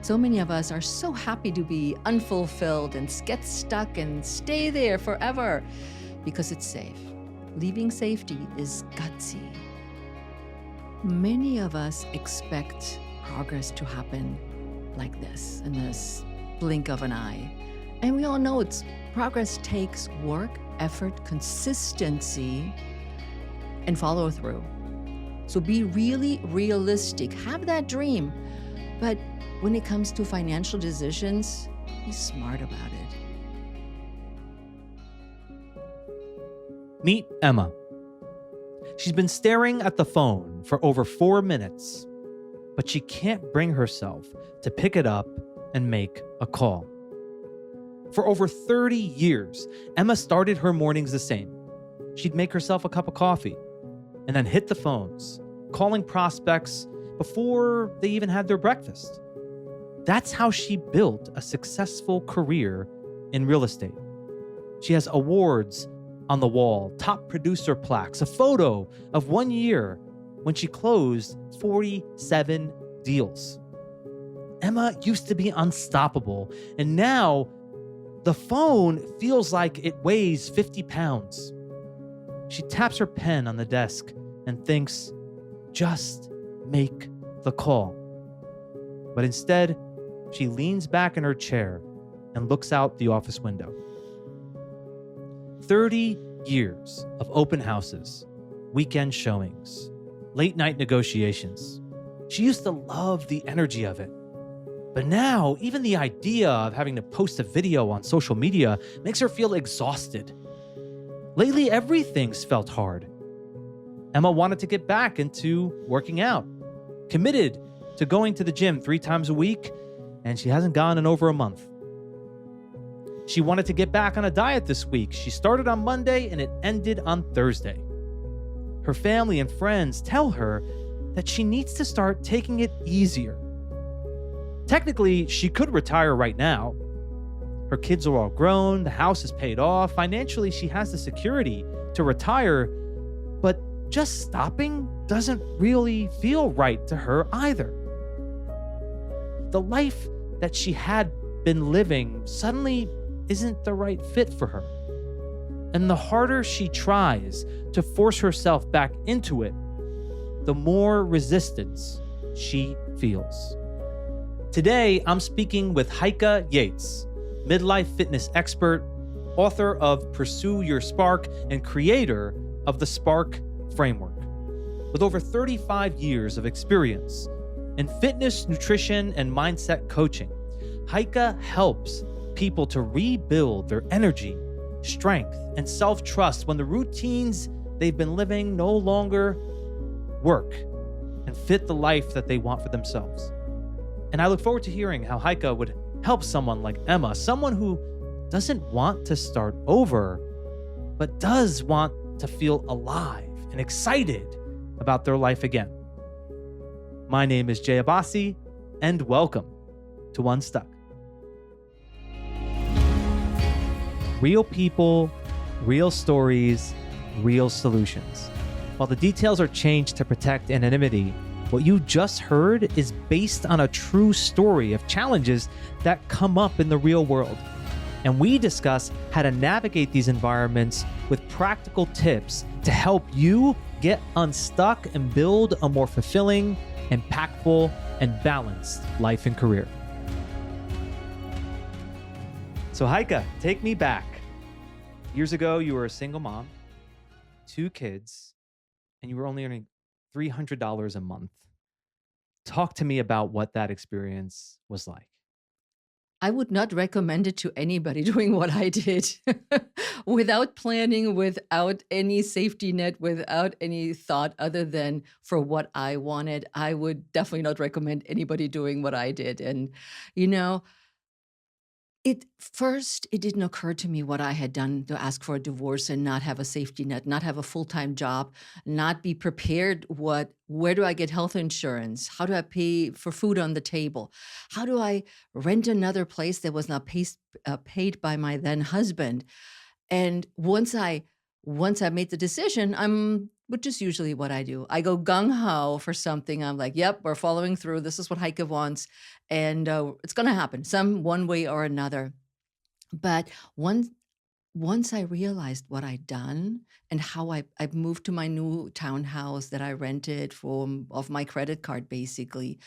So many of us are so happy to be unfulfilled and get stuck and stay there forever because it's safe. Leaving safety is gutsy. Many of us expect progress to happen like this, in this blink of an eye. And we all know progress takes work, effort, consistency, and follow through. So be really realistic. Have that dream. But when it comes to financial decisions, be smart about it. Meet Emma. She's been staring at the phone for over 4 minutes, but she can't bring herself to pick it up and make a call. For over 30 years, Emma started her mornings the same. She'd make herself a cup of coffee and then hit the phones, calling prospects before they even had their breakfast. That's how she built a successful career in real estate. She has awards on the wall, top producer plaques, a photo of 1 year when she closed 47 deals. Emma used to be unstoppable, and now the phone feels like it weighs 50 pounds. She taps her pen on the desk and thinks, just make the call. But instead, she leans back in her chair and looks out the office window. 30 years of open houses, weekend showings, late night negotiations. She used to love the energy of it. But now, even the idea of having to post a video on social media makes her feel exhausted. Lately, everything's felt hard. Emma wanted to get back into working out, committed to going to the gym 3 times a week, and she hasn't gone in over a month. She wanted to get back on a diet this week. She started on Monday and it ended on Thursday. Her family and friends tell her that she needs to start taking it easier. Technically, she could retire right now. Her kids are all grown, the house is paid off, financially she has the security to retire, but just stopping doesn't really feel right to her either. The life that she had been living suddenly isn't the right fit for her. And the harder she tries to force herself back into it, the more resistance she feels. Today, I'm speaking with Heike Yates, midlife fitness expert, author of Pursue Your Spark, and creator of the Spark Framework. With over 35 years of experience in fitness, nutrition, and mindset coaching, Heike helps people to rebuild their energy, strength, and self-trust when the routines they've been living no longer work and fit the life that they want for themselves. And I look forward to hearing how Heike would help someone like Emma, someone who doesn't want to start over, but does want to feel alive and excited about their life again. My name is Jay Abbasi, and welcome to Unstuck. Real people, real stories, real solutions. While the details are changed to protect anonymity, what you just heard is based on a true story of challenges that come up in the real world. And we discuss how to navigate these environments with practical tips to help you get unstuck and build a more fulfilling, impactful, and balanced life and career. So Heike, take me back. Years ago, you were a single mom, 2 kids, and you were only earning $300 a month. Talk to me about what that experience was like. I would not recommend it to anybody doing what I did without planning, without any safety net, without any thought other than for what I wanted. I would definitely not recommend anybody doing what I did. And, you know, it didn't occur to me what I had done to ask for a divorce and not have a safety net, not have a full-time job, not be prepared. Where do I get health insurance? How do I pay for food on the table? How do I rent another place that was not paid by my then husband? And once I made the decision, I'm which is usually what I do. I go gung ho for something. I'm like, yep, we're following through. This is what Heike wants. And it's going to happen some one way or another. But once I realized what I'd done and how I moved to my new townhouse that I rented from off my credit card, basically,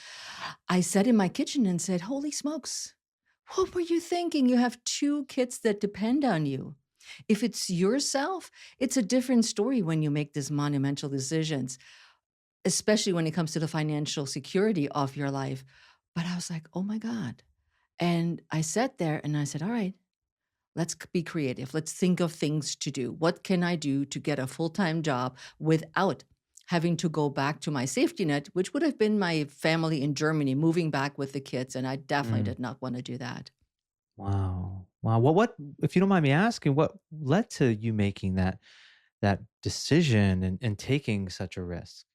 I sat in my kitchen and said, "Holy smokes, what were you thinking? You have two kids that depend on you. If it's yourself, it's a different story when you make these monumental decisions, especially when it comes to the financial security of your life." But I was like, "Oh my God." And I sat there and I said, "All right, let's be creative. Let's think of things to do. What can I do to get a full time job without having to go back to my safety net, which would have been my family in Germany, moving back with the kids?" And I definitely Mm. did not want to do that. Wow. Wow. What, if you don't mind me asking, what led to you making that decision and taking such a risk?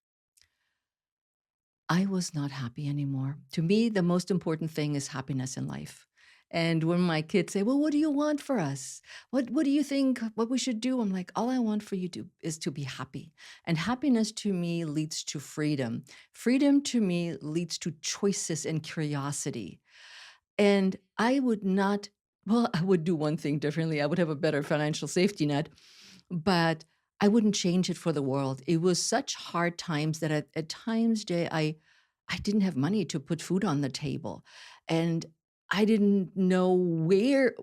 I was not happy anymore. To me, the most important thing is happiness in life. And when my kids say, "Well, what do you want for us? What do you think what we should do?" I'm like, "All I want for you to is to be happy." And happiness to me leads to freedom. Freedom to me leads to choices and curiosity. And I would not, well, I would do one thing differently. I would have a better financial safety net, but I wouldn't change it for the world. It was such hard times that at times, Jay, I didn't have money to put food on the table. And I didn't know where,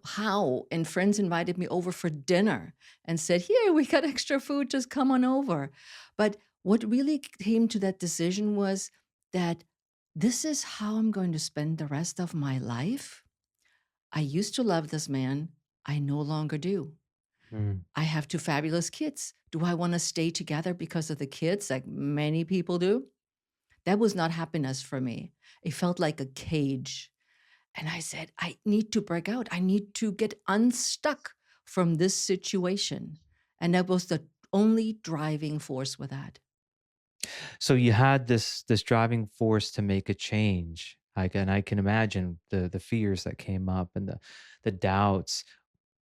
how. And friends invited me over for dinner and said, "Here, we got extra food, just come on over." But what really came to that decision was that this is how I'm going to spend the rest of my life. I used to love this man. I no longer do. Mm. I have two fabulous kids. Do I want to stay together because of the kids, like many people do? That was not happiness for me. It felt like a cage. And I said, I need to break out. I need to get unstuck from this situation. And that was the only driving force with that. So you had this driving force to make a change. And I can imagine the fears that came up and the doubts.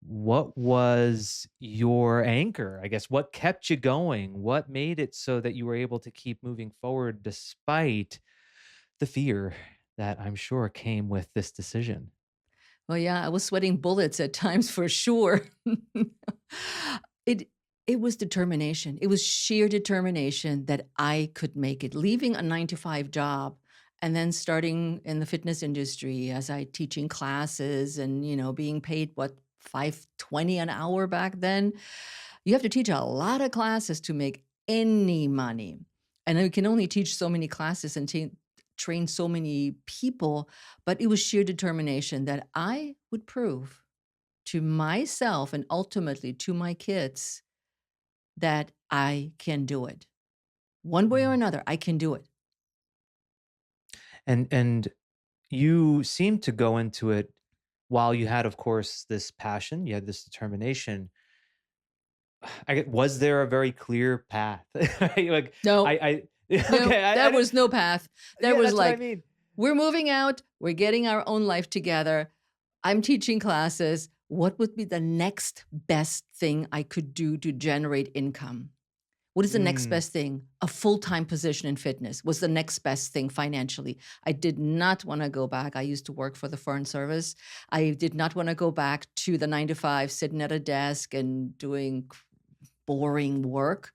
What was your anchor? I guess what kept you going? What made it so that you were able to keep moving forward despite the fear that I'm sure came with this decision? Well, yeah, I was sweating bullets at times for sure. It it was determination. It was sheer determination that I could make it. Leaving a 9 to 5 job and then starting in the fitness industry as I teaching classes and, being paid what, 5.20 an hour back then. You have to teach a lot of classes to make any money. And you can only teach so many classes and train so many people, but it was sheer determination that I would prove to myself and ultimately to my kids that I can do it. One way or Mm. another, I can do it. And you seemed to go into it while you had, of course, this passion, you had this determination. Was there a very clear path? Right? Like No, I no, okay, there was no path. There yeah, was that's what I like, mean. we're moving out, we're getting our own life together. I'm teaching classes. What would be the next best thing I could do to generate income? What is the next Mm, best thing? A full-time position in fitness was the next best thing financially. I did not want to go back. I used to work for the Foreign Service. I did not want to go back to the 9 to 5, sitting at a desk and doing boring work.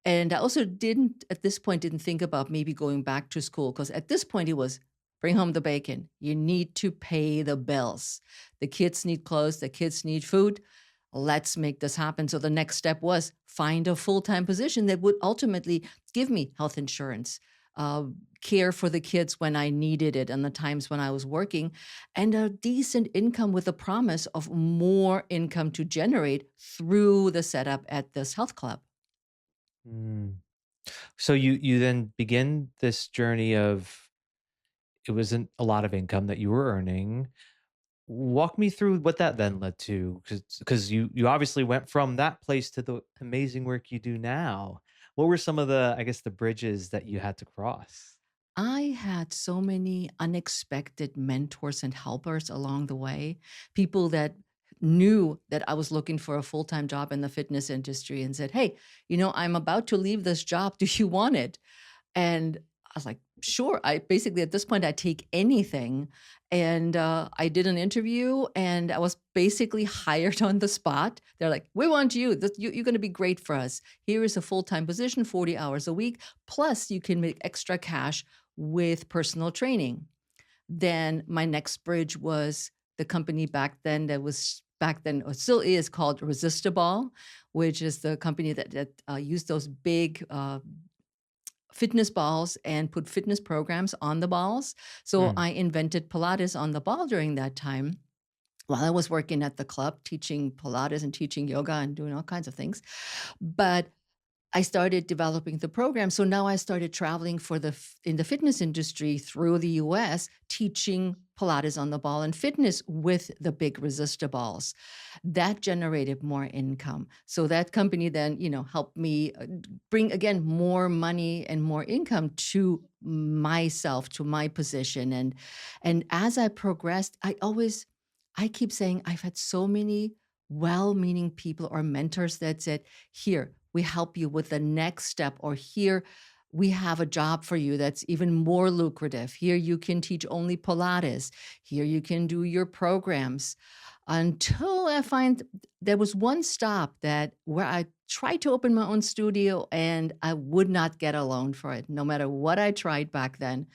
And I also didn't, at this point, didn't think about maybe going back to school because at this point it was bring home the bacon. You need to pay the bills. The kids need clothes, the kids need food. Let's make this happen. So the next step was find a full-time position that would ultimately give me health insurance, uh, care for the kids when I needed it and the times when I was working, and a decent income with a promise of more income to generate through the setup at this health club. mm. So you then begin this journey of it wasn't a lot of income that you were earning. Walk me through what that then led to, because you obviously went from that place to the amazing work you do now. What were some of the, I guess, the bridges that you had to cross? I had so many unexpected mentors and helpers along the way, people that knew that I was looking for a full-time job in the fitness industry and said, "Hey, I'm about to leave this job. Do you want it?" And I was like, sure. I basically, at this point, I take anything. And I did an interview and I was basically hired on the spot. They're like, we want you. You're going to be great for us. Here is a full-time position, 40 hours a week. Plus, you can make extra cash with personal training. Then my next bridge was the company back then, or still is, called Resistable, which is the company that used those big fitness balls and put fitness programs on the balls. So Mm. I invented Pilates on the ball during that time while I was working at the club, teaching Pilates and teaching yoga and doing all kinds of things. But I started developing the program. So now I started traveling in the fitness industry through the US, teaching Pilates on the ball and fitness with the big resistor balls. That generated more income. So that company then, helped me bring again more money and more income to myself, to my position. And as I progressed, I keep saying I've had so many well-meaning people or mentors that said, here, we help you with the next step, or here we have a job for you that's even more lucrative. Here you can teach only Pilates. Here you can do your programs. Until I find there was one stop where I tried to open my own studio and I would not get a loan for it, no matter what I tried back then.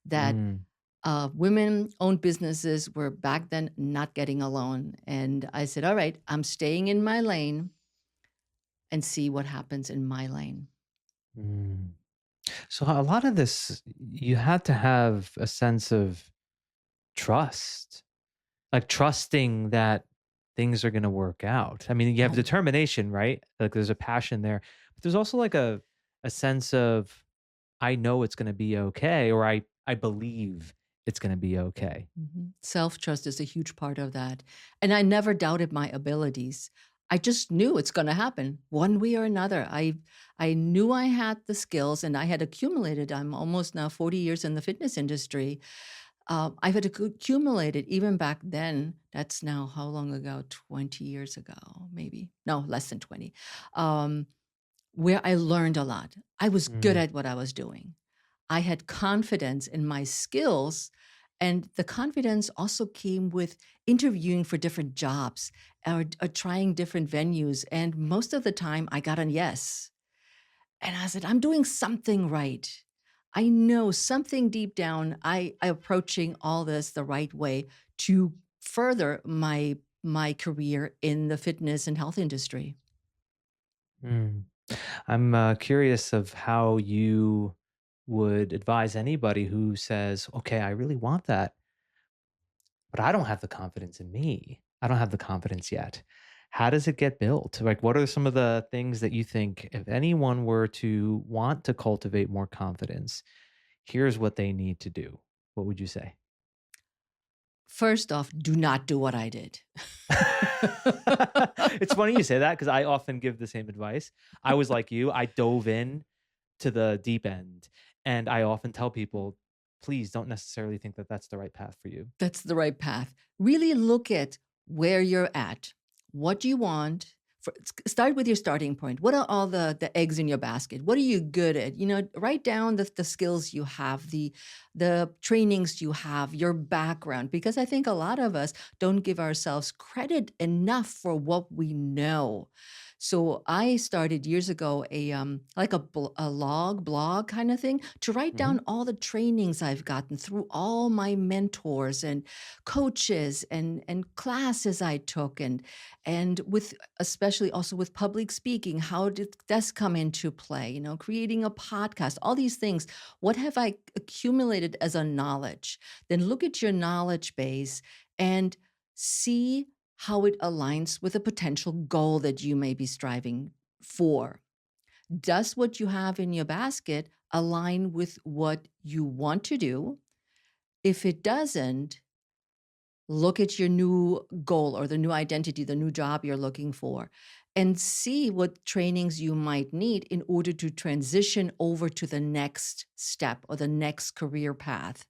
That Mm. women-owned businesses were back then not getting a loan. And I said, all right, I'm staying in my lane and see what happens in my lane. Mm. So a lot of this, you had to have a sense of trust, like trusting that things are going to work out. I mean, you have Oh, determination, right? Like there's a passion there, but there's also like a sense of I know it's going to be okay, or I believe it's going to be okay. self-trust is a huge part of that. And I never doubted my abilities. I just knew it's going to happen one way or another. I knew I had the skills and I had accumulated. I'm almost now 40 years in the fitness industry. I had accumulated even back then. That's now how long ago? 20 years ago, maybe. No, less than 20. Um, where I learned a lot. I was good Mm. at what I was doing. I had confidence in my skills. And the confidence also came with interviewing for different jobs or trying different venues. And most of the time, I got a yes. And I said, I'm doing something right. I know something deep down, I approaching all this the right way to further my career in the fitness and health industry. Mm. I'm curious of how you would advise anybody who says, okay, I really want that, but I don't have the confidence in me. I don't have the confidence yet. How does it get built? Like, what are some of the things that you think if anyone were to want to cultivate more confidence, here's what they need to do? What would you say? First off, do not do what I did. It's funny you say that because I often give the same advice. I was like you, I dove in to the deep end, and I often tell people, please don't necessarily think that that's the right path for you. That's the right path. Really look at where you're at, what you want. Start with your starting point. What are all the eggs in your basket? What are you good at? Write down the skills you have, the trainings you have, your background, because I think a lot of us don't give ourselves credit enough for what we know. So I started years ago like a blog kind of thing to write Mhm. down all the trainings I've gotten through all my mentors and coaches and classes I took, and with especially also with public speaking. How did this come into play? Creating a podcast, all these things. What have I accumulated as a knowledge? Then look at your knowledge base and see how it aligns with a potential goal that you may be striving for. Does what you have in your basket align with what you want to do? If it doesn't, look at your new goal or the new identity, the new job you're looking for, and see what trainings you might need in order to transition over to the next step or the next career path.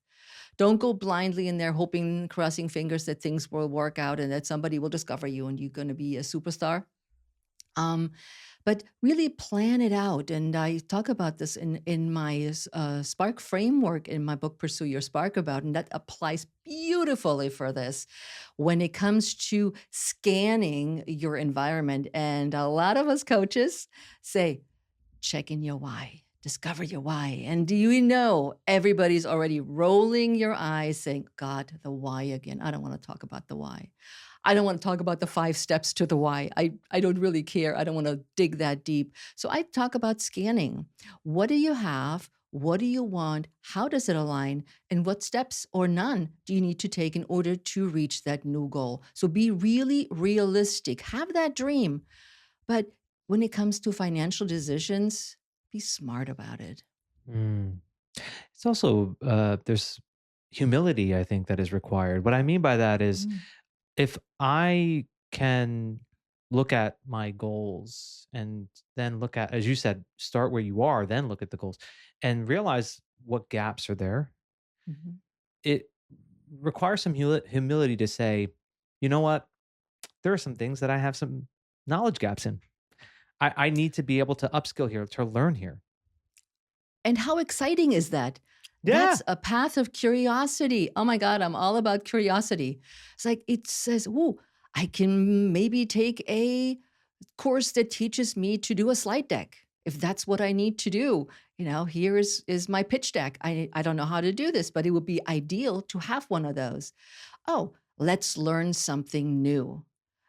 Don't go blindly in there hoping, crossing fingers that things will work out and that somebody will discover you and you're going to be a superstar. Um, but really plan it out. And I talk about this in my Spark framework in my book, Pursue Your Spark, about, and that applies beautifully for this when it comes to scanning your environment. And a lot of us coaches say, check in your why, discover your why. And do you know everybody's already rolling your eyes saying, God, the why again. I don't want to talk about the why. I don't want to talk about the 5 steps to the why. I don't really care. I don't want to dig that deep. So I talk about scanning. What do you have? What do you want? How does it align? And what steps or none do you need to take in order to reach that new goal? So be really realistic. Have that dream. But when it comes to financial decisions, be smart about it. Mm. It's also there's humility, I think, that is required. What I mean by that is, Mm. if I can look at my goals and then look at, as you said, start where you are, then look at the goals and realize what gaps are there, Mhm. it requires some humility to say, you know what, there are some things that I have some knowledge gaps in. I need to be able to upskill here, to learn here. And how exciting is that? Yeah. That's a path of curiosity. Oh my God, I'm all about curiosity. It's like it says, oh, I can maybe take a course that teaches me to do a slide deck. If that's what I need to do, here is my pitch deck. I don't know how to do this, but it would be ideal to have one of those. Oh, let's learn something new.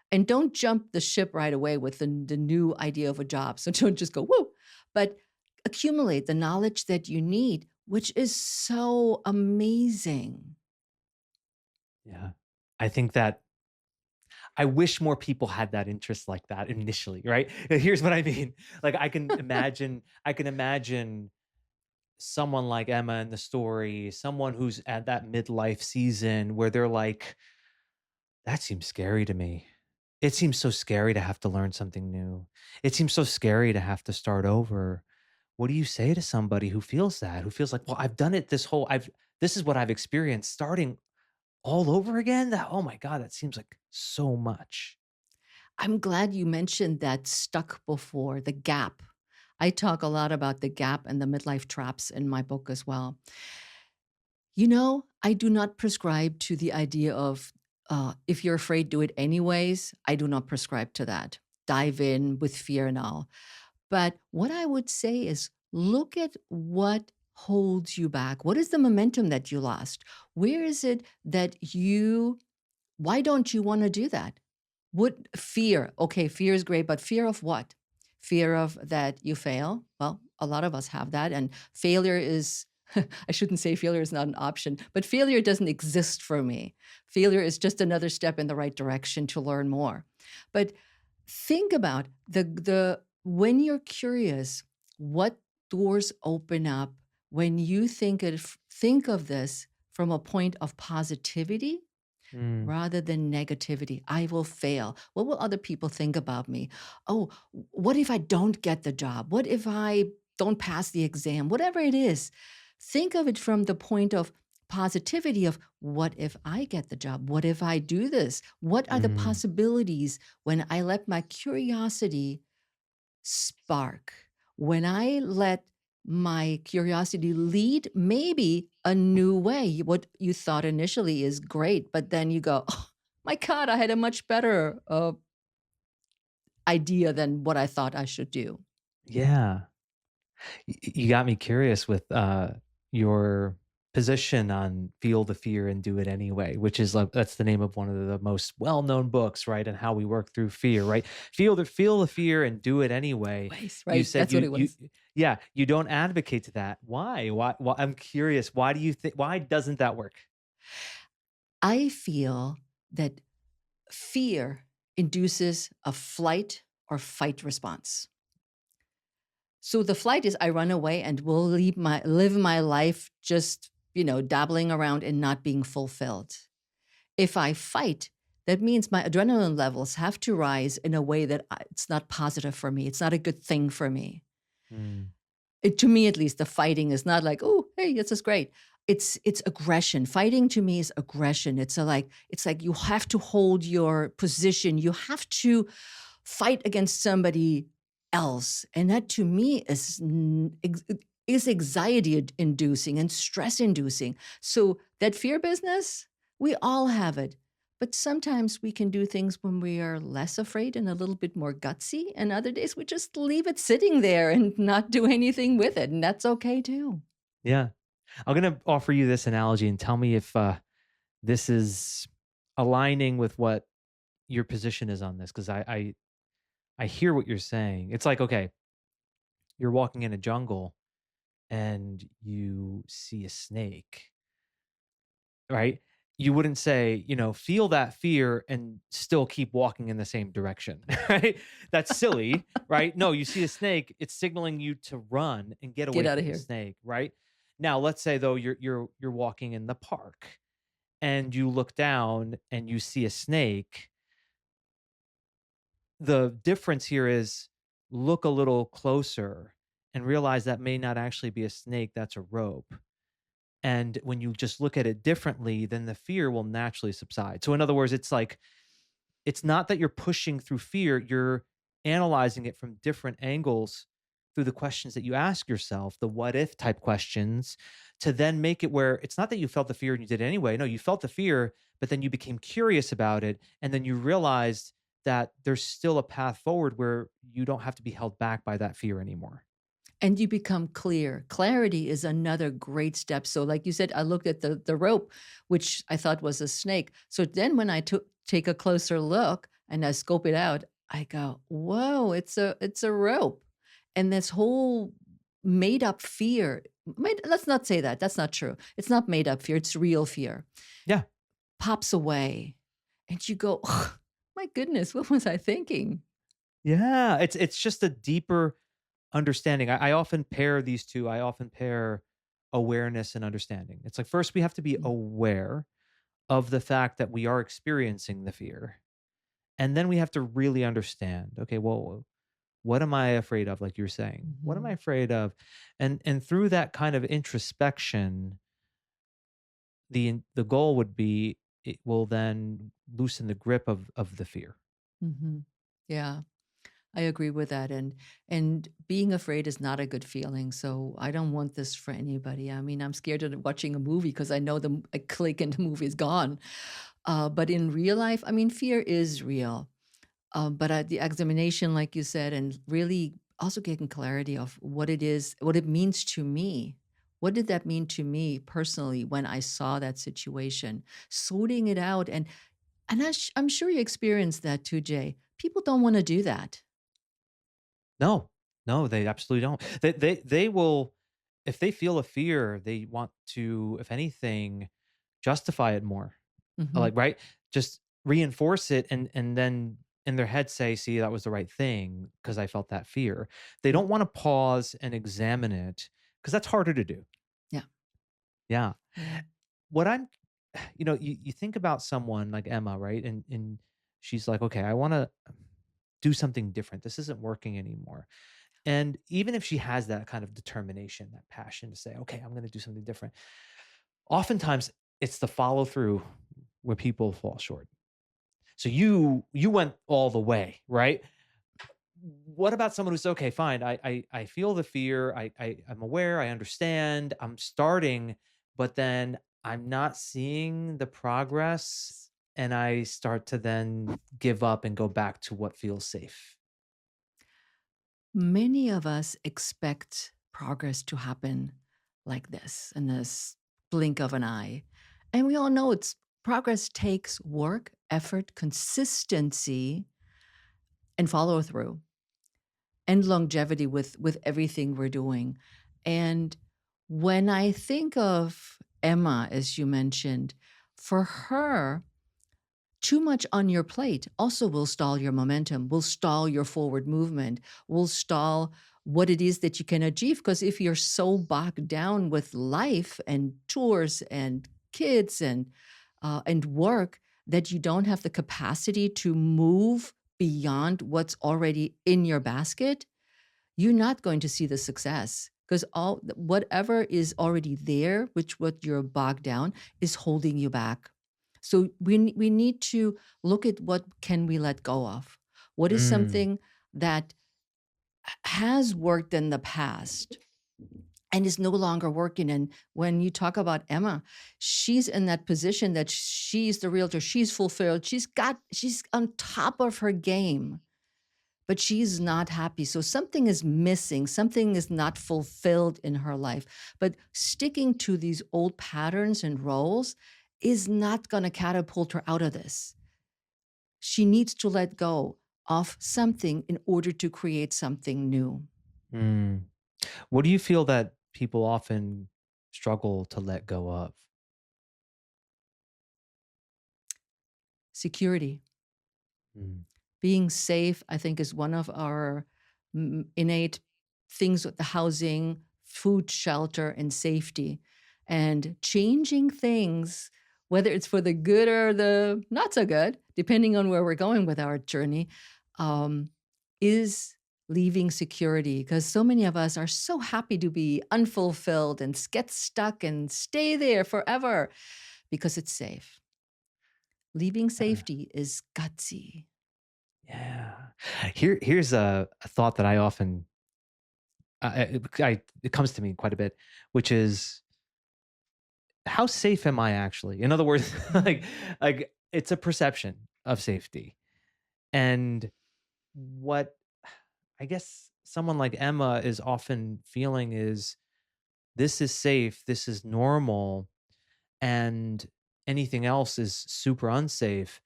And don't jump the ship right away with the new idea of a job. So don't just go, woo, but accumulate the knowledge that you need, which is so amazing. Yeah. I think that I wish more people had that interest like that initially, right? Here's what I mean. Like I can imagine someone like Emma in the story, someone who's at that midlife season where they're like, that seems scary to me. It seems so scary to have to learn something new. It seems so scary to have to start over. What do you say to somebody who feels that? Who feels like, well, I've done it this is what I've experienced starting all over again? That, oh my God, that seems like so much. I'm glad you mentioned that stuck before, the gap. I talk a lot about the gap and the midlife traps in my book as well. I do not prescribe to the idea of if you're afraid, do it anyways. I do not prescribe to that. Dive in with fear and all. But what I would say is look at what holds you back. What is the momentum that you lost? Where is it that why don't you want to do that? What fear? Okay, fear is great, but fear of what? Fear of that you fail. Well, a lot of us have that. And failure is, I shouldn't say failure is not an option, but failure doesn't exist for me. Failure is just another step in the right direction to learn more. But think about the when you're curious, what doors open up when you think of this from a point of positivity Mm, rather than negativity. I will fail. What will other people think about me? Oh, what if I don't get the job? What if I don't pass the exam? Whatever it is, think of it from the point of positivity of what if I get the job? What if I do this? What are the mm. possibilities when I let my curiosity spark? When I let my curiosity lead maybe a new way. What you thought initially is great, but then you go, oh my God, I had a much better idea than what I thought I should do. Yeah. You got me curious with your position on feel the fear and do it anyway, which is like that's the name of one of the most well-known books, right? And how we work through fear, right? Feel the fear and do it anyway. Ways, You right? said That's what it you was. yeah, you don't advocate to that. Why? Why I'm curious. Why do you think why doesn't that work? I feel that fear induces a flight or fight response. So the flight is I run away and will live my life just, dabbling around and not being fulfilled. If I fight, that means my adrenaline levels have to rise in a way that it's not positive for me. It's not a good thing for me. Mm, To me, at least, the fighting is not like, oh, hey, this is great. it's aggression. Fighting to me is aggression. It's like you have to hold your position. You have to fight against somebody else, and that to me is anxiety inducing and stress inducing. So that fear business, we all have it. But sometimes we can do things when we are less afraid and a little bit more gutsy, and other days we just leave it sitting there and not do anything with it, and that's okay too. Yeah. I'm going to offer you this analogy and tell me if this is aligning with what your position is on this. Cause I hear what you're saying. It's like, okay, you're walking in a jungle and you see a snake, right? You wouldn't say, feel that fear and still keep walking in the same direction, right? That's silly, right? No, you see a snake, it's signaling you to run and get Get away out of from the here. snake, right? Now, let's say though you're walking in the park and you look down and you see a snake. The difference here is look a little closer and realize that may not actually be a snake, that's a rope. And when you just look at it differently, then the fear will naturally subside. So, in other words, it's like, it's not that you're pushing through fear, you're analyzing it from different angles through the questions that you ask yourself, the what if type questions, to then make it where it's not that you felt the fear and you did it anyway. No, you felt the fear, but then you became curious about it. And then you realized that there's still a path forward where you don't have to be held back by that fear anymore. And you become clear. Clarity is another great step. So, like you said, I looked at the rope, which I thought was a snake. So then, when I take a closer look and I scope it out, I go, "Whoa! It's a rope." And this whole made up fear. Let's not say that. That's not true. It's not made up fear. It's real fear. Yeah. Pops away, and you go, "Ugh, my goodness, what was I thinking?" Yeah. It's just a deeper understanding. I often pair these two. I often pair awareness and understanding. It's like first we have to be Mm. aware of the fact that we are experiencing the fear. And then we have to really understand, okay, well, what am I afraid of? Like you're saying, what am I Mhm. afraid of? And through that kind of introspection, the goal would be it will then loosen the grip of the fear. Mhm. Yeah. I agree with that, and being afraid is not a good feeling, so I don't want this for anybody. I mean, I'm scared of watching a movie because I know I click and the movie is gone. But in real life, I mean, fear is real. But the examination, like you said, and really also getting clarity of what it is, what it means to me. What did that mean to me personally when I saw that situation? Sorting it out, and I'm sure you experienced that too, Jay. People don't want to do that. No, no, they absolutely don't. They will, if they feel a fear, they want to, if anything, justify it more. Mhm. Like, right? Just reinforce it and then in their head say, see, that was the right thing because I felt that fear. They Yeah. don't want to pause and examine it because that's harder to do. Yeah. Yeah. Yeah. What I'm, you think about someone like Emma, right? And she's like, okay, I want to do something different. This isn't working anymore. And even if she has that kind of determination, that passion to say, okay, I'm going to do something different, oftentimes it's the follow through where people fall short. So you went all the way, right? What about someone who's okay, fine. I feel the fear. I'm aware. I understand. I'm starting, but then I'm not seeing the progress, and I start to then give up and go back to what feels safe. Many of us expect progress to happen like this in this blink of an eye. And we all know it's progress takes work, effort, consistency, and follow through and longevity with everything we're doing. And when I think of Emma, as you mentioned, for her, too much on your plate also will stall your momentum, will stall your forward movement, will stall what it is that you can achieve. Because if you're so bogged down with life and tours and kids and work that you don't have the capacity to move beyond what's already in your basket, you're not going to see the success. because all whatever is already there, which what you're bogged down, is holding you back. So we need to look at what can we let go of. What is Mm, something that has worked in the past and is no longer working. And when you talk about Emma, she's in that position that she's the realtor, she's fulfilled, she's on top of her game, but she's not happy. So something is missing, something is not fulfilled in her life. But sticking to these old patterns and roles is not going to catapult her out of this. She needs to let go of something in order to create something new. mm. What do you feel that people often struggle to let go of? Security. Mm, Being safe, I think, is one of our innate things with the housing, food, shelter, and safety. And changing things, whether it's for the good or the not so good, depending on where we're going with our journey, um, is leaving security. Because so many of us are so happy to be unfulfilled and get stuck and stay there forever because it's safe. Leaving uh, safety is gutsy. yeah. Here's a thought that I often it comes to me quite a bit, which is how safe am I actually? In other words, Mm. like it's a perception of safety. And what I guess someone like Emma is often feeling is this is safe, this is normal, and anything else is super unsafe.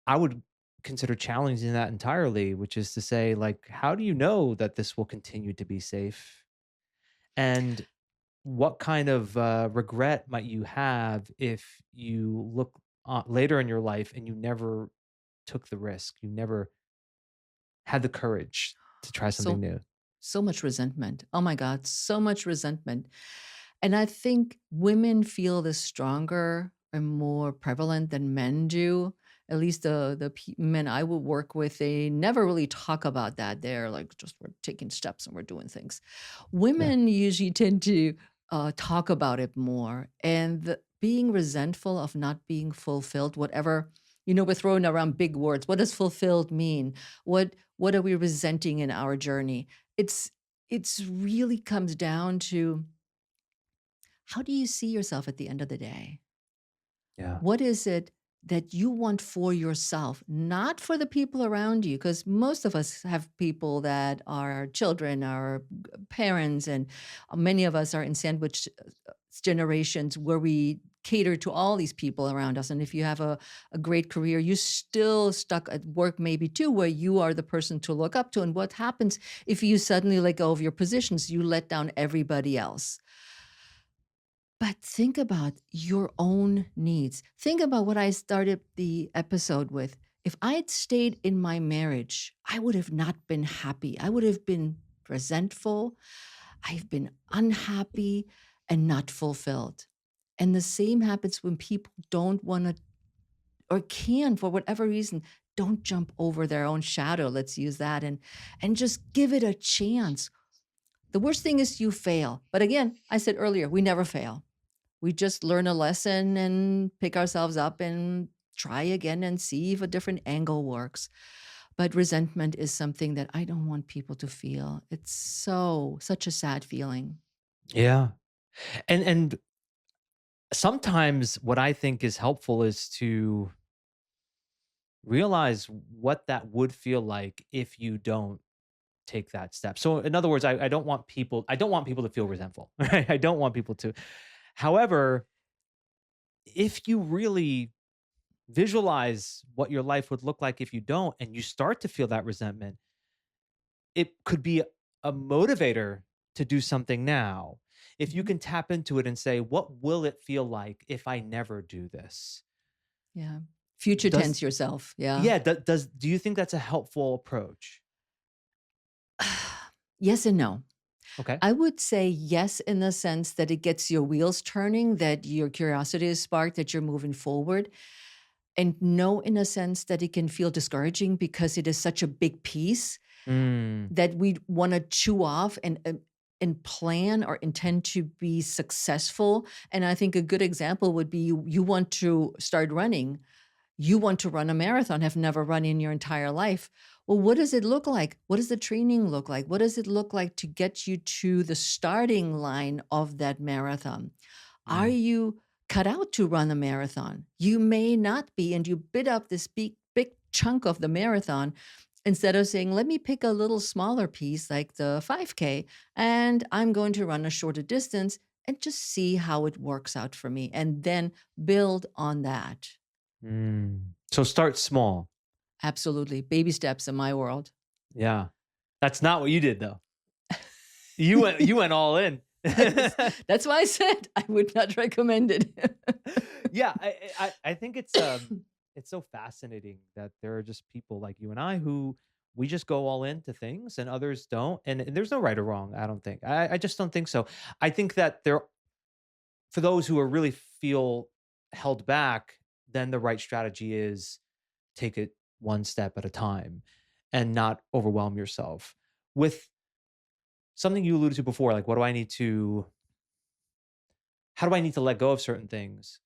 I would consider challenging that entirely, which is to say, like, how do you know that this will continue to be safe? And what kind of regret might you have if you look later in your life and you never took the risk? You never had the courage to try something So new. so much resentment. Oh my God, so much resentment. And I think women feel this stronger and more prevalent than men do. At least the men I would work with, they never really talk about that. They're like, just we're taking steps and we're doing things. Yeah. Women usually tend to talk about it more, and being resentful of not being fulfilled, whatever. We're throwing around big words. What does fulfilled mean? What are we resenting in our journey? It's it's really comes down to, how do you see yourself at the end of the day? Yeah. What is it that you want for yourself, not for the people around you? Because most of us have people that are children, our parents, and many of us are in sandwich generations where we cater to all these people around us. And if you have a great career, you're still stuck at work, maybe too, where you are the person to look up to. And what happens if you suddenly let go of your positions? You let down everybody else. But think about your own needs. Think about what I started the episode with. If I had stayed in my marriage, I would have not been happy. I would have been resentful. I've been unhappy and not fulfilled. And the same happens when people don't want to or can, for whatever reason, don't jump over their own shadow. Let's use that and just give it a chance. The worst thing is you fail. But again, I said earlier, we never fail. We just learn a lesson and pick ourselves up and try again and see if a different angle works. But resentment is something that I don't want people to feel. It's such a sad feeling. Yeah. And sometimes what I think is helpful is to realize what that would feel like if you don't take that step. So in other words, I don't want people to feel resentful. Right? I don't want people to. However, if you really visualize what your life would look like if you don't, and you start to feel that resentment, it could be a motivator to do something now. If you Mhm. can tap into it and say, what will it feel like if I never do this? Yeah. Future Does tense yourself. Yeah. Yeah, do you think that's a helpful approach? Yes and no. Okay. I would say yes, in the sense that it gets your wheels turning, that your curiosity is sparked, that you're moving forward. And no, in a sense that it can feel discouraging because it is such a big piece Mm, that we want to chew off and and plan or intend to be successful. And I think a good example would be you want to start running. You want to run a marathon, have never run in your entire life. Well, what does it look like? What does the training look like? What does it look like to get you to the starting line of that marathon? Are Mm. you cut out to run a marathon? You may not be, and you bit up this big chunk of the marathon instead of saying, let me pick a little smaller piece like the 5K, and I'm going to run a shorter distance and just see how it works out for me, and then build on that. So start small. Absolutely. Baby steps in my world. Yeah. That's not what you did though. You went all in. That's why I said I would not recommend it. Yeah, I think it's so fascinating that there are just people like you and I who we just go all into things and others don't. And there's no right or wrong, I don't think. I just don't think so. I think that there for those who are really feel held back, then the right strategy is take it one step at a time and not overwhelm yourself with something you alluded to before, like how do I need to let go of certain things?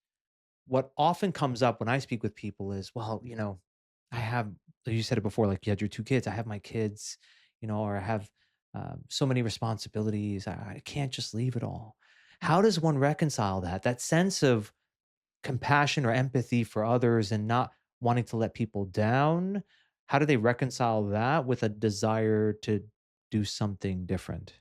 What often comes up when I speak with people is, well, I have, you said it before, like you had your 2 kids, I have my kids, or I have so many responsibilities. I can't just leave it all. How does one reconcile that sense of compassion or empathy for others and not wanting to let people down? How do they reconcile that with a desire to do something different?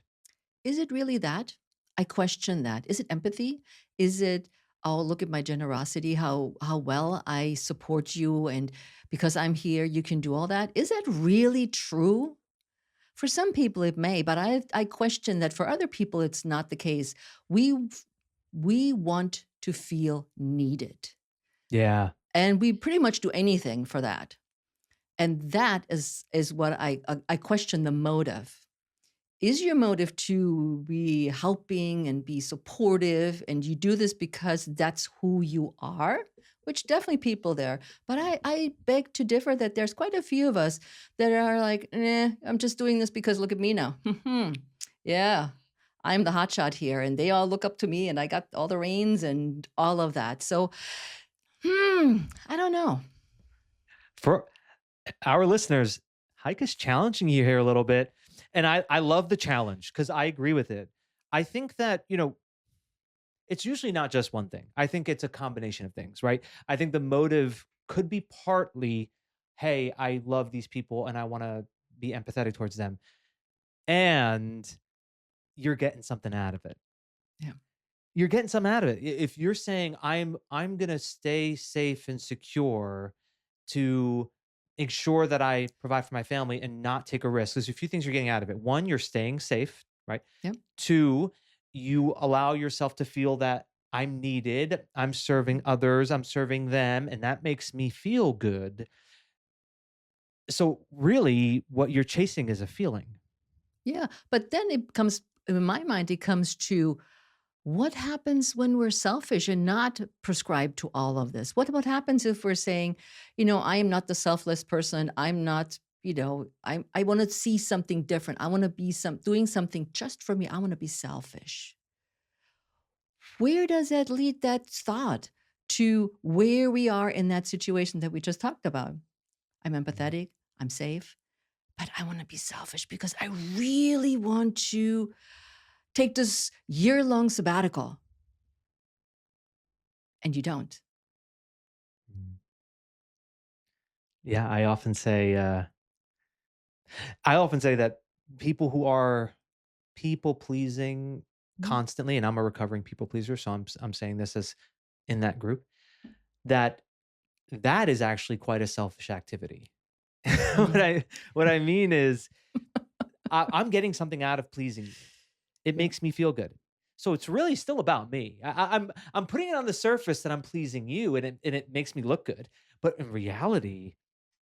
Is it really that? I question that. Is it empathy? Is it, oh, look at my generosity, how well I support you, and because I'm here, you can do all that? Is that really true? For some people it may, but I question that for other people it's not the case. We we want to feel needed. Yeah. And we pretty much do anything for that. And that is what I question the motive. Is your motive to be helping and be supportive, and you do this because that's who you are? Which definitely people there. But I beg to differ that there's quite a few of us that are like, I'm just doing this because look at me now. Yeah, I'm the hotshot here, and they all look up to me, and I got all the reins and all of that. So, I don't know. For our listeners, Heike is challenging you here a little bit. And I love the challenge because I agree with it. I think that, it's usually not just one thing. I think it's a combination of things, right? I think the motive could be partly, hey, I love these people and I want to be empathetic towards them. And you're getting something out of it. Yeah. You're getting something out of it. If you're saying I'm gonna stay safe and secure to ensure that I provide for my family and not take a risk. There's a few things you're getting out of it. One, you're staying safe, right? Yep. Two, you allow yourself to feel that I'm needed, I'm serving others, I'm serving them, and that makes me feel good. So really what you're chasing is a feeling. Yeah. But then it comes, in my mind, it comes to what happens when we're selfish and not prescribed to all of this? What happens if we're saying, I am not the selfless person. I'm not, I want to see something different. I want to be doing something just for me. I want to be selfish. Where does that lead that thought to where we are in that situation that we just talked about? I'm empathetic. I'm safe, but I want to be selfish because I really want to take this year-long sabbatical. And you don't. Mm. Yeah, I often say that people who are people pleasing Mhm. constantly, and I'm a recovering people pleaser, so I'm saying this as in that group, that that is actually quite a selfish activity. what Mm. I what I mean is I'm getting something out of pleasing you. It Yeah. makes me feel good. So it's really still about me. I'm putting it on the surface that I'm pleasing you, and it makes me look good. But in reality,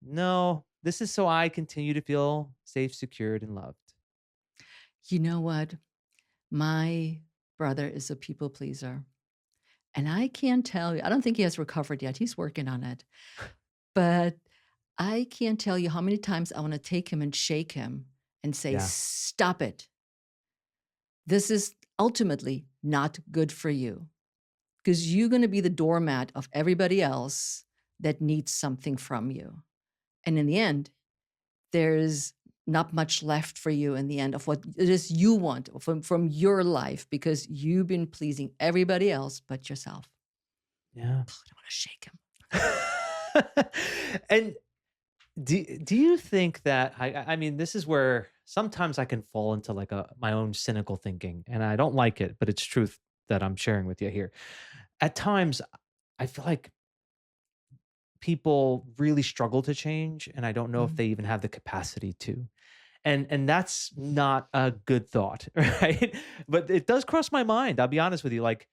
no, this is so I continue to feel safe, secured, and loved. You know what? My brother is a people pleaser. And I can't tell you, I don't think he has recovered yet. He's working on it. But I can't tell you how many times I want to take him and shake him and say, Yeah. stop it. This is ultimately not good for you because you're going to be the doormat of everybody else that needs something from you. And in the end, there's not much left for you in the end of what it is you want from your life because you've been pleasing everybody else but yourself. Yeah. I want to shake him. And do you think that I mean, this is where sometimes I can fall into like a my own cynical thinking, and I don't like it, but it's truth that I'm sharing with you here. At times I feel like people really struggle to change, and I don't know if Mm. they even have the capacity to. And that's not a good thought, right? But it does cross my mind. I'll be honest with you. Like,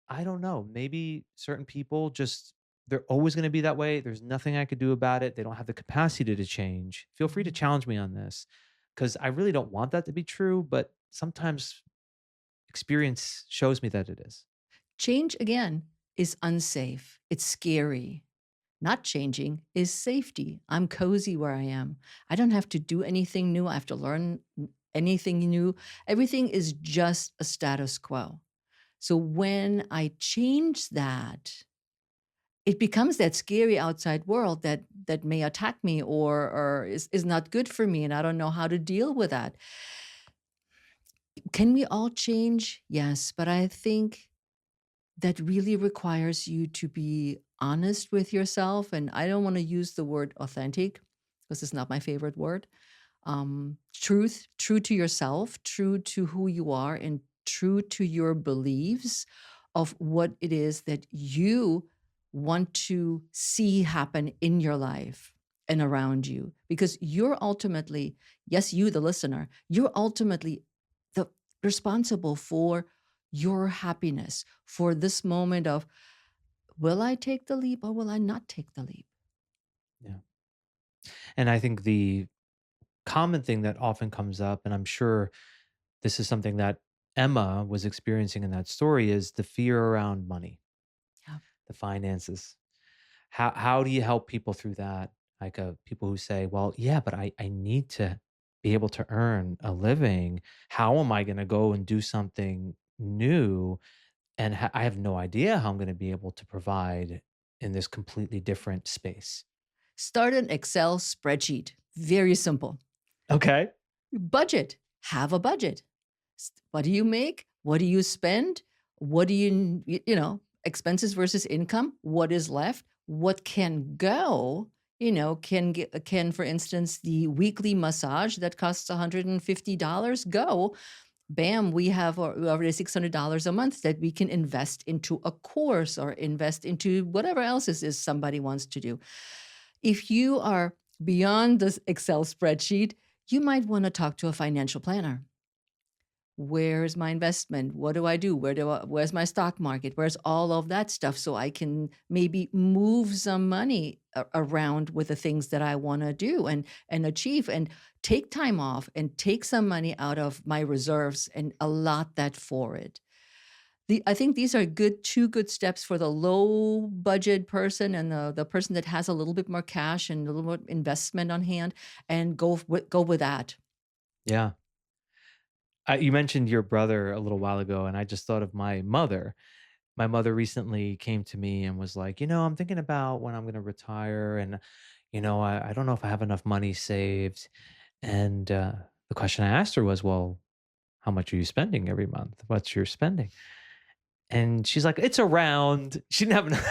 I don't know. Maybe certain people just they're always going to be that way. There's nothing I could do about it. They don't have the capacity to change. Feel free to Mhm. challenge me on this because I really don't want that to be true. But sometimes experience shows me that it is. Change again is unsafe. It's scary. Not changing is safety. I'm cozy where I am. I don't have to do anything new. I have to learn anything new. Everything is just a status quo. So when I change that, it becomes that scary outside world that may attack me or is not good for me, and I don't know how to deal with that. Can we all change? Yes, but I think that really requires you to be honest with yourself. And I don't want to use the word authentic because it's not my favorite word. Truth, true to yourself, true to who you are, and true to your beliefs of what it is that you want to see happen in your life and around you. Because you're ultimately, yes, you, the listener, you're ultimately the responsible for your happiness, for this moment of, will I take the leap or will I not take the leap? Yeah. And I think the common thing that often comes up, and I'm sure this is something that Emma was experiencing in that story, is the fear around money, Yeah. the finances. How do you help people through that? Like people who say, "Well, yeah, but I need to be able to earn a living. How am I going to go and do something new? And I have no idea how I'm going to be able to provide in this completely different space." Start an Excel spreadsheet. Very simple. Okay. Budget. Have a budget. What do you make? What do you spend? What do expenses versus income? What is left? What can go? Can, for instance, the weekly massage that costs $150 go? Bam, we have already $600 a month that we can invest into a course or invest into whatever else is somebody wants to do. If you are beyond this Excel spreadsheet, you might want to talk to a financial planner. Where's my investment? What do I do? Where's my stock market? Where's all of that stuff so I can maybe move some money around with the things that I want to do and achieve and take time off and take some money out of my reserves and allot that for it. I think these are two good steps for the low budget person and the person that has a little bit more cash and a little more investment on hand, and go with that. Yeah. You mentioned your brother a little while ago, and I just thought of my mother. My mother recently came to me and was like, I'm thinking about when I'm going to retire. And, I don't know if I have enough money saved. And the question I asked her was, well, how much are you spending every month? What's your spending? And she's like, it's around. She didn't have enough.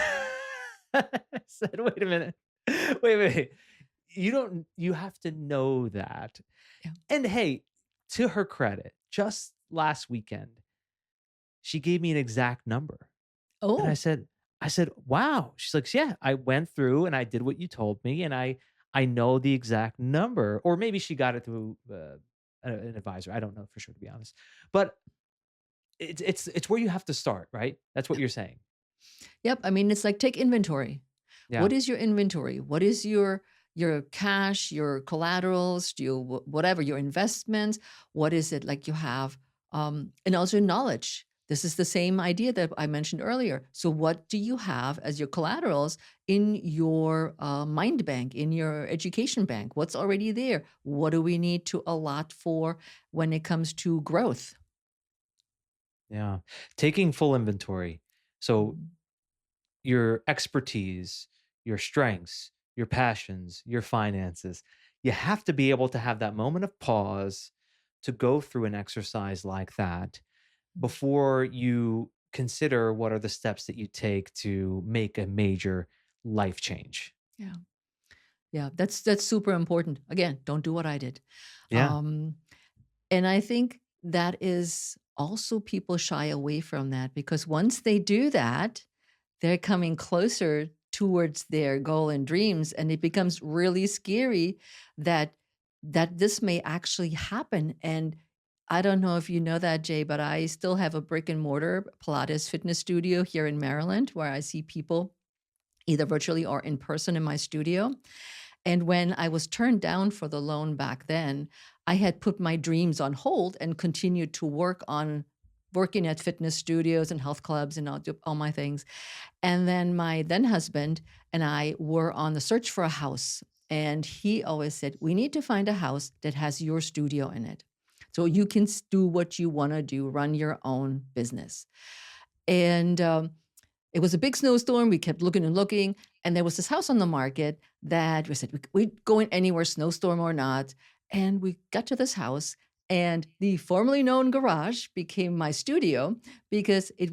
I said, wait a minute. Wait. You have to know that. Yeah. And hey, to her credit, just last weekend, she gave me an exact number. And Oh, I said, "Wow." She's like, "Yeah, I went through and I did what you told me and I know the exact number." Or maybe she got it through an advisor. I don't know for sure, to be honest. But it's where you have to start, right? That's what you're saying. yep. I mean, it's like take inventory. Yeah. What is your inventory? What is your cash, your collaterals, whatever your investments? What is it like you have? And also knowledge. This is the same idea that I mentioned earlier. So, what do you have as your collaterals in your mind bank, in your education bank? What's already there? What do we need to allot for when it comes to growth? Yeah. Taking full inventory. So Mhm. your expertise, your strengths, your passions, your finances. You have to be able to have that moment of pause to go through an exercise like that before you consider what are the steps that you take to make a major life change. Yeah. Yeah, that's super important. Again, don't do what I did. Yeah. Um, and I think that is also people shy away from that because once they do that, they're coming closer towards their goal and dreams, and it becomes really scary that this may actually happen. And I don't know if you know that, Jay, but I still have a brick and mortar Pilates fitness studio here in Maryland where I see people either virtually or in person in my studio. And when I was turned down for the loan back then, I had put my dreams on hold and continued to work on working at fitness studios and health clubs and all my things. And then my then husband and I were on the search for a house. And he always said, we need to find a house that has your studio in it. So you can do what you want to do, run your own business. And it was a big snowstorm. We kept looking and looking. And there was this house on the market that we said, we'd go in anywhere, snowstorm or not. And we got to this house, and the formerly known garage became my studio because it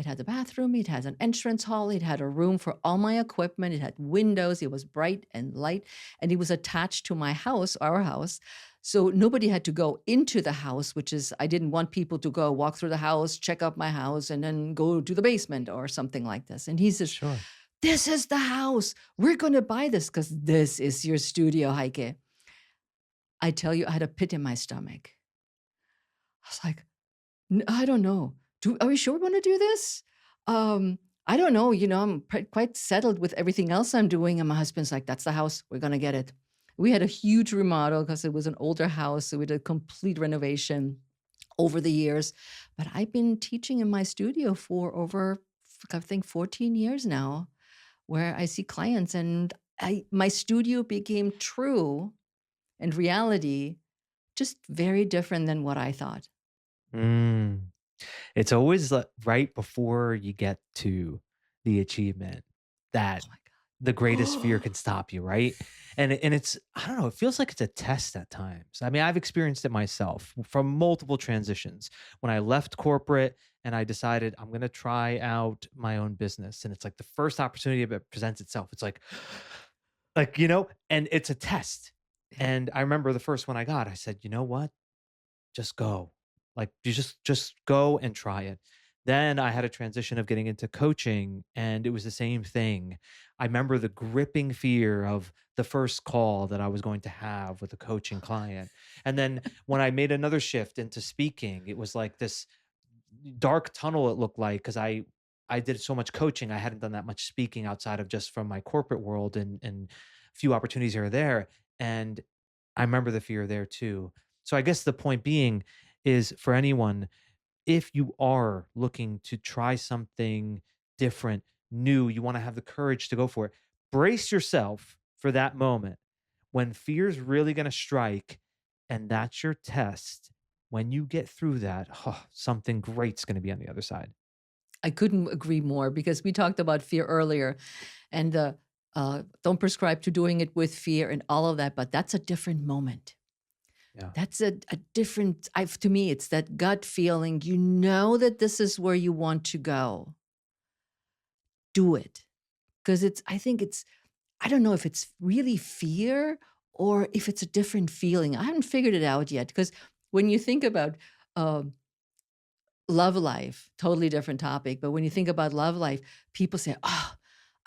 had a bathroom, it had an entrance hall, it had a room for all my equipment, it had windows, it was bright and light, and it was attached to my house, our house. So nobody had to go into the house, which is, I didn't want people to go walk through the house, check out my house, and then go to the basement or something like this. And he says, Sure. this is the house. We're going to buy this because this is your studio, Heike. I tell you, I had a pit in my stomach. I was like, I don't know. Are we sure we want to do this? I don't know. I'm quite settled with everything else I'm doing. And my husband's like, that's the house. We're going to get it. We had a huge remodel because it was an older house. So we did a complete renovation over the years. But I've been teaching in my studio for over, I think, 14 years now, where I see clients, and my studio became true and reality, just very different than what I thought. Mm. It's always right before you get to the achievement that Oh my the greatest fear God. can stop you, right? And it's, I don't know, it feels like it's a test at times. I mean, I've experienced it myself from multiple transitions. When I left corporate and I decided I'm going to try out my own business, and it's like the first opportunity that presents itself. It's like, and it's a test. Yeah. And I remember the first one I got, I said, "You know what? Just go. Like, you just go and try it." Then I had a transition of getting into coaching, and it was the same thing. I remember the gripping fear of the first call that I was going to have with a coaching client. And then when I made another shift into speaking, it was like this dark tunnel, it looked like, because I did so much coaching. I hadn't done that much speaking outside of just from my corporate world, and a few opportunities here or there. And I remember the fear there too. So I guess the point being is, for anyone, if you are looking to try something different, new, you want to have the courage to go for it. Brace yourself for that moment when fear's really going to strike, and that's your test. When you get through that, something great's going to be on the other side. I couldn't agree more because we talked about fear earlier, and don't prescribe to doing it with fear and all of that, but that's a different moment. Yeah. That's a different, to me, it's that gut feeling. You know that this is where you want to go. Do it. Because I don't know if it's really fear or if it's a different feeling. I haven't figured it out yet. Because when you think about um, love life, totally different topic. But when you think about love life, people say, oh,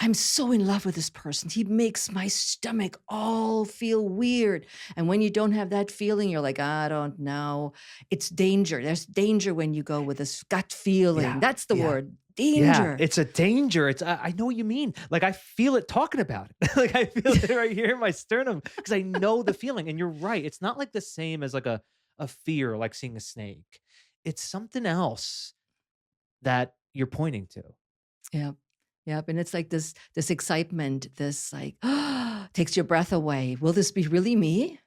I'm so in love with this person. He makes my stomach all feel weird. And when you don't have that feeling, you're like, I don't know. It's danger. There's danger when you go with this gut feeling. Yeah. That's the Yeah. word, Yeah, danger. it's a danger. I know what you mean. Like, I feel it talking about it. Like, I feel it right here in my sternum because I know the feeling. And you're right. It's not like the same as like a fear, like seeing a snake. It's something else that you're pointing to. Yeah. Yep. And it's like this excitement, this like takes your breath away. Will this be really me?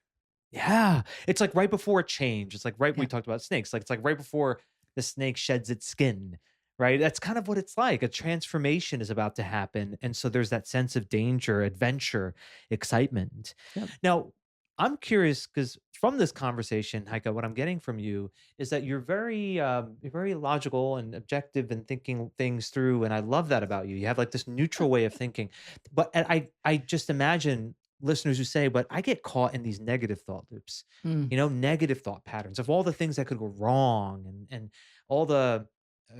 Yeah. It's like right before a change. It's like right when we Yeah. talked about snakes. Like, it's like right before the snake sheds its skin, right? That's kind of what it's like. A transformation is about to happen. And so there's that sense of danger, adventure, excitement. Yep. Now, I'm curious because from this conversation, Heike, what I'm getting from you is that you're very logical and objective and thinking things through, and I love that about you. You have like this neutral way of thinking, but and I just imagine listeners who say, "But I get caught in these negative thought loops, Mm. negative thought patterns of all the things that could go wrong, and all the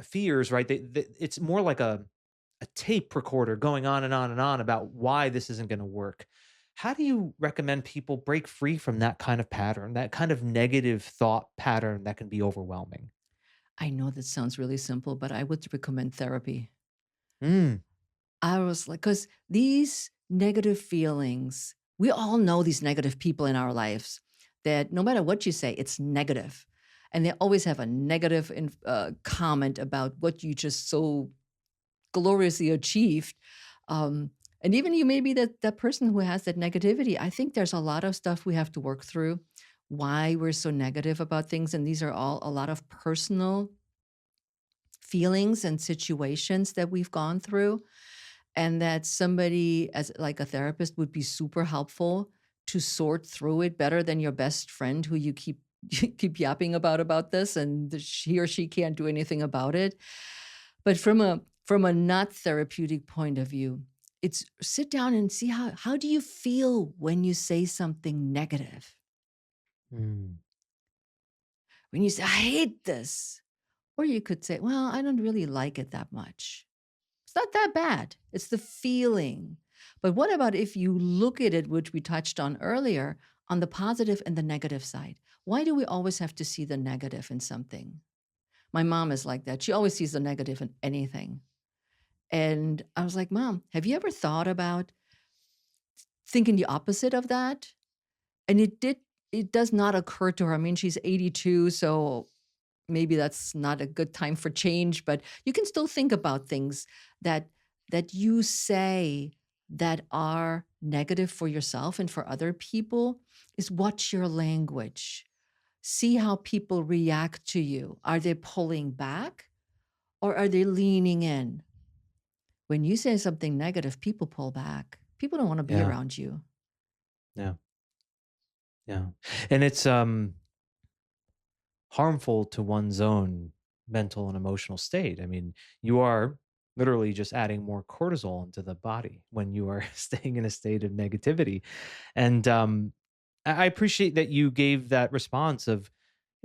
fears." Right? It's more like a tape recorder going on and on and on about why this isn't going to work. How do you recommend people break free from that kind of pattern, that kind of negative thought pattern that can be overwhelming? I know that sounds really simple, but I would recommend therapy. Mm, I was like, because these negative feelings, we all know these negative people in our lives that no matter what you say, it's negative. And they always have a negative comment about what you just so gloriously achieved. And even you may be that person who has that negativity. I think there's a lot of stuff we have to work through, why we're so negative about things. And these are all a lot of personal feelings and situations that we've gone through, and that somebody as like a therapist would be super helpful to sort through it better than your best friend who you keep keep yapping about this, and he or she can't do anything about it. But from a not therapeutic point of view, it's sit down and see how do you feel when you say something negative, mm, when you say I hate this, or you could say, well, I don't really like it that much. It's not that bad. It's the feeling. But what about if you look at it, which we touched on earlier, on the positive and the negative side? Why do we always have to see the negative in something? My mom is like that. She always sees the negative in anything. And I was like, Mom, have you ever thought about thinking the opposite of that? And it does not occur to her. I mean, she's 82, so maybe that's not a good time for change, but you can still think about things that you say that are negative for yourself and for other people. Is watch your language. See how people react to you. Are they pulling back or are they leaning in? When you say something negative, people pull back. People don't want to be yeah, around you. yeah, yeah. And it's harmful to one's own mental and emotional state. I mean, you are literally just adding more cortisol into the body when you are staying in a state of negativity. And I appreciate that you gave that response of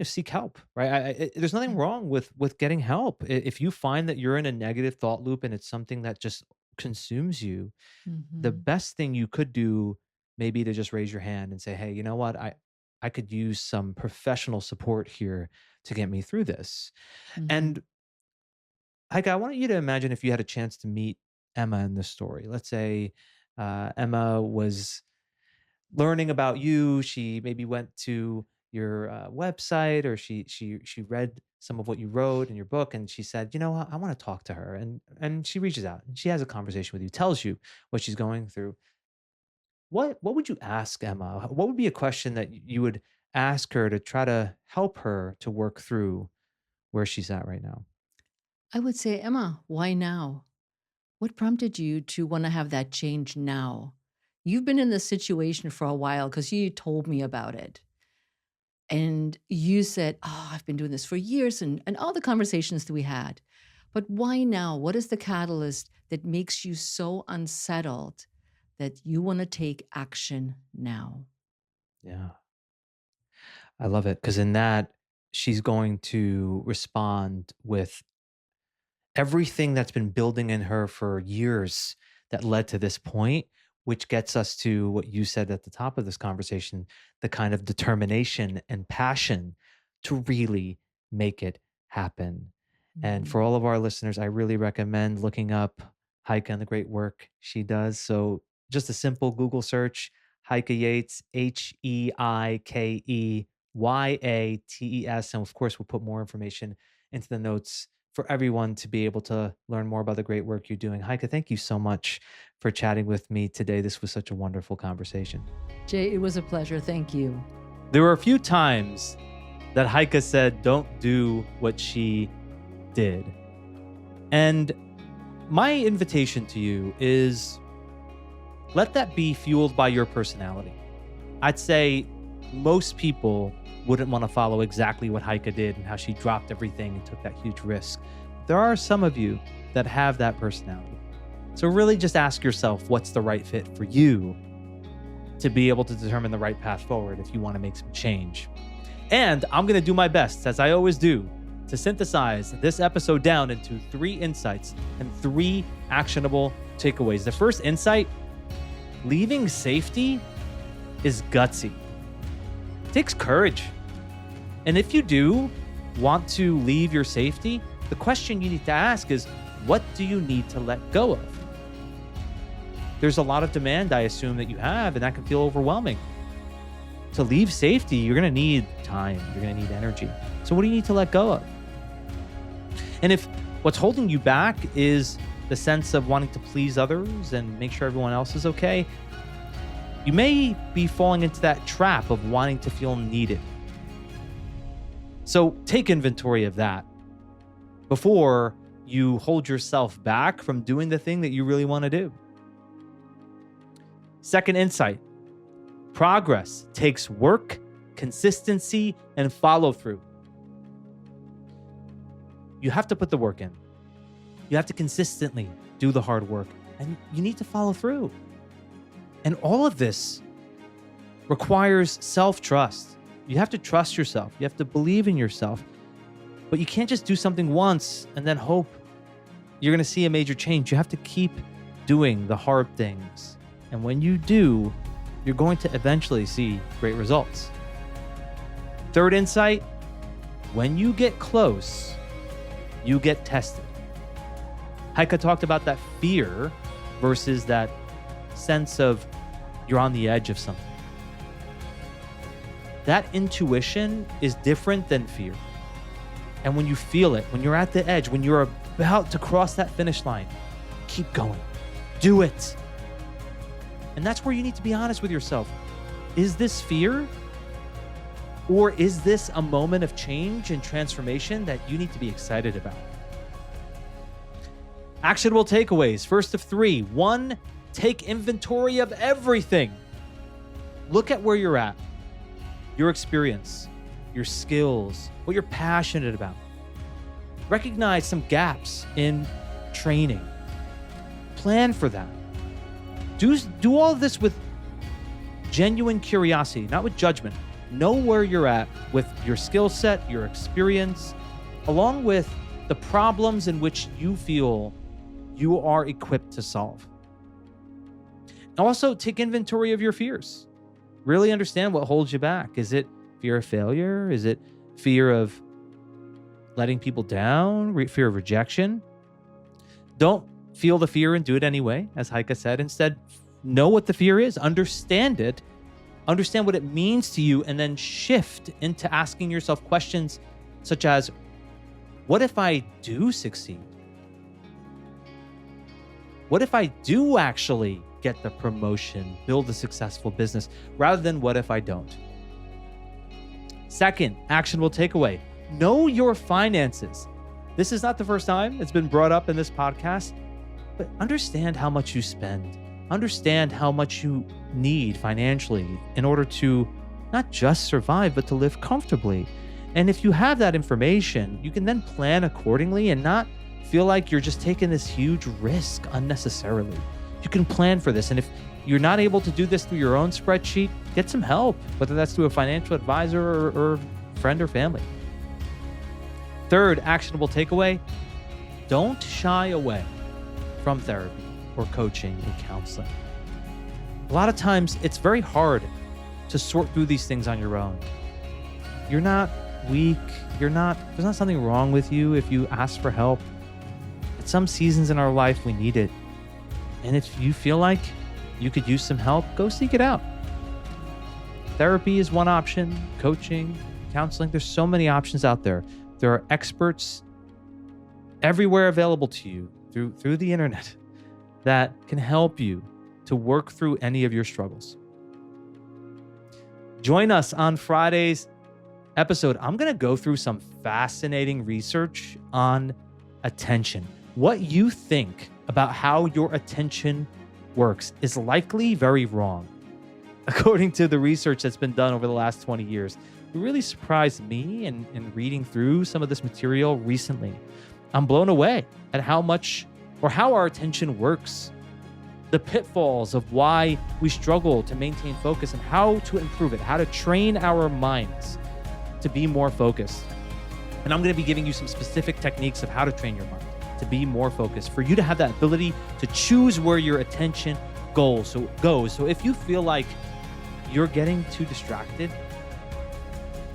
seek help, right? There's nothing Yeah. wrong with getting help. If you find that you're in a negative thought loop and it's something that just consumes you, the Mhm. best thing you could do maybe to just raise your hand and say, "Hey, you know what? I could use some professional support here to get me through this." Mhm. And Heike, I want you to imagine if you had a chance to meet Emma in this story. Let's say Emma was learning about you. She maybe went to your website, or she read some of what you wrote in your book, and she said, "You know what? I want to talk to her." And she reaches out and she has a conversation with you, tells you what she's going through. What would you ask Emma? What would be a question that you would ask her to try to help her to work through where she's at right now? I would say, Emma, why now? What prompted you to want to have that change now? You've been in this situation for a while because you told me about it. And you said, oh, I've been doing this for years, and all the conversations that we had. But why now? What is the catalyst that makes you so unsettled that you want to take action now? Yeah, I love it because in that she's going to respond with everything that's been building in her for years that led to this point, which gets us to what you said at the top of this conversation, the kind of determination and passion to really make it happen. And for Mhm. all of our listeners, I really recommend looking up Heike and the great work she does. So just a simple Google search, Heike Yates, Heikeyyates. And of course, we'll put more information into the notes for everyone to be able to learn more about the great work you're doing. Heike, thank you so much for chatting with me today. This was such a wonderful conversation. Jay, it was a pleasure. Thank you. There were a few times that Heike said, don't do what she did. And my invitation to you is let that be fueled by your personality. I'd say most people wouldn't want to follow exactly what Heike did and how she dropped everything and took that huge risk. There are some of you that have that personality. So really just ask yourself, what's the right fit for you to be able to determine the right path forward if you want to make some change. And I'm going to do my best, as I always do, to synthesize this episode down into 3 insights and 3 actionable takeaways. The first insight, leaving safety is gutsy. It takes courage. And if you do want to leave your safety, the question you need to ask is, what do you need to let go of? There's a lot of demand, I assume, that you have, and that can feel overwhelming. To leave safety, you're going to need time. You're going to need energy. So what do you need to let go of? And if what's holding you back is the sense of wanting to please others and make sure everyone else is okay, you may be falling into that trap of wanting to feel needed. So take inventory of that before you hold yourself back from doing the thing that you really want to do. Second insight, progress takes work, consistency, and follow through. You have to put the work in. You have to consistently do the hard work, and you need to follow through. And all of this requires self-trust. You have to trust yourself. You have to believe in yourself. But you can't just do something once and then hope you're going to see a major change. You have to keep doing the hard things. And when you do, you're going to eventually see great results. Third insight, when you get close, you get tested. Heike talked about that fear versus that sense of you're on the edge of something. That intuition is different than fear. And when you feel it, when you're at the edge, when you're about to cross that finish line, keep going. Do it. And that's where you need to be honest with yourself. Is this fear? Or is this a moment of change and transformation that you need to be excited about? Actionable takeaways. First of 3. 1, take inventory of everything. Look at where you're at, your experience, your skills, what you're passionate about. Recognize some gaps in training. Plan for that. Do all of this with genuine curiosity, not with judgment. Know where you're at with your skill set, your experience, along with the problems in which you feel you are equipped to solve. Also, take inventory of your fears. Really understand what holds you back. Is it fear of failure? Is it fear of letting people down? Fear of rejection? Don't feel the fear and do it anyway, as Heike said. Instead, know what the fear is, understand it, understand what it means to you, and then shift into asking yourself questions such as, what if I do succeed? What if I do actually get the promotion, build a successful business, rather than what if I don't? Second, actionable takeaway, know your finances. This is not the first time it's been brought up in this podcast, but understand how much you spend. Understand how much you need financially in order to not just survive, but to live comfortably. And if you have that information, you can then plan accordingly and not feel like you're just taking this huge risk unnecessarily. You can plan for this. And if you're not able to do this through your own spreadsheet, get some help, whether that's through a financial advisor or friend or family. Third, actionable takeaway, don't shy away from therapy or coaching and counseling. A lot of times it's very hard to sort through these things on your own. You're not weak. There's not something wrong with you if you ask for help. At some seasons in our life, we need it. And if you feel like you could use some help, go seek it out. Therapy is one option, coaching, counseling. There's so many options out there. There are experts everywhere available to you through the internet that can help you to work through any of your struggles. Join us on Fridays episode, I'm going to go through some fascinating research on attention. What you think about how your attention works is likely very wrong. According to the research that's been done over the last 20 years, it really surprised me in reading through some of this material recently. I'm blown away at how our attention works, the pitfalls of why we struggle to maintain focus and how to improve it, how to train our minds to be more focused. And I'm going to be giving you some specific techniques of how to train your mind to be more focused, for you to have that ability to choose where your attention goes. So if you feel like you're getting too distracted,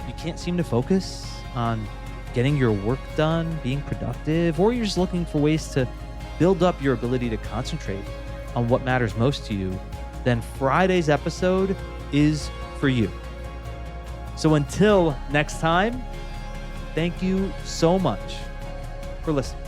you can't seem to focus on getting your work done, being productive, or you're just looking for ways to build up your ability to concentrate on what matters most to you, then Friday's episode is for you. So until next time, thank you so much for listening.